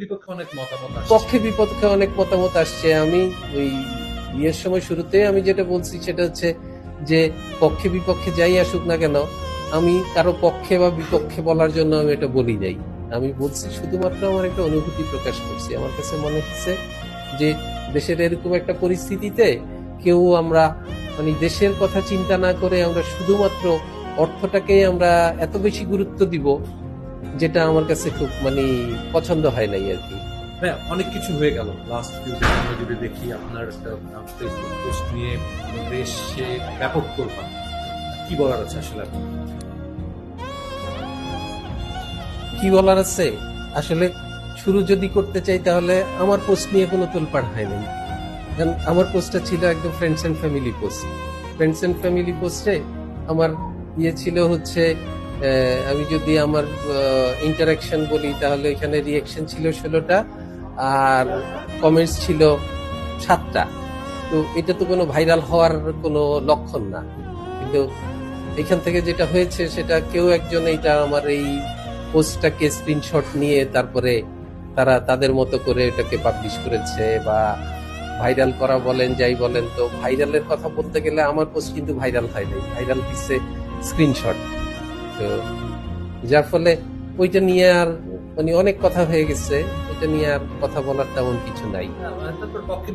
বিপক্ষে অনেক মতামত আসছে। পক্ষে বিপক্ষে অনেক মতামত আসছে। আমি ওই বিয়ের সময় শুরুতে আমি যেটা বলছি সেটা হচ্ছে যে পক্ষে বিপক্ষে যাই আসুক না কেন, আমি কারো পক্ষে বা বিপক্ষে বলার জন্য আমি এটা বলি নাই। আমি বলছি শুধুমাত্র আমার একটা অনুভূতি প্রকাশ করছি। আমার কাছে মনে হচ্ছে যে দেশের এরকম একটা পরিস্থিতিতে কেউ আমরা মানে দেশের কথা চিন্তা না করে আমরা শুধুমাত্র অর্থটাকে আমরা এত বেশি গুরুত্ব দিব, যেটা আমার কাছে খুব মানে পছন্দ হয় নাই আর কি। হ্যাঁ, অনেক কিছু হয়ে গেল লাস্ট ফিউ ডেজ। আমরা যদি দেখি আপনার একটা ফেসবুক পোস্ট নিয়ে দেশে ব্যাপক তোলপাড়। কি বলার আছে আসলে আপনার? কি বলার আছে আসলে, শুরু যদি করতে চাই তাহলে আমার পোস্ট নিয়ে কোনো তোলপাড় হয় নাই। কারণ আমার পোস্টটা ছিল একদম friends and family post. Friends and family পোস্টে আমার ইয়ে ছিল হচ্ছে আমি যদি আমার ইন্টারাকশন বলি তাহলে এখানে রিয়েকশন ছিল 16টা আর কমেন্টস ছিল 7টা। তো এটা তো কোনো ভাইরাল হওয়ার কোনো লক্ষণ না, কিন্তু এখান থেকে যেটা হয়েছে সেটা কেউ একজন এইটা আমার এই পোস্টটাকে স্ক্রিনশট নিয়ে তারপরে তারা তাদের মতো করে এটাকে পাবলিশ করেছে বা ভাইরাল করা বলেন যাই বলেন। তো ভাইরালের কথা বলতে গেলে আমার পোস্ট কিন্তু ভাইরাল হয় নাই, ভাইরাল হচ্ছে স্ক্রিনশট। তো যার ফলে ওইটা নিয়ে আর মানে অনেক কথা হয়ে গেছে, ওইটা নিয়ে আর কথা বলার তেমন কিছু নাই। তারপর পক্ষে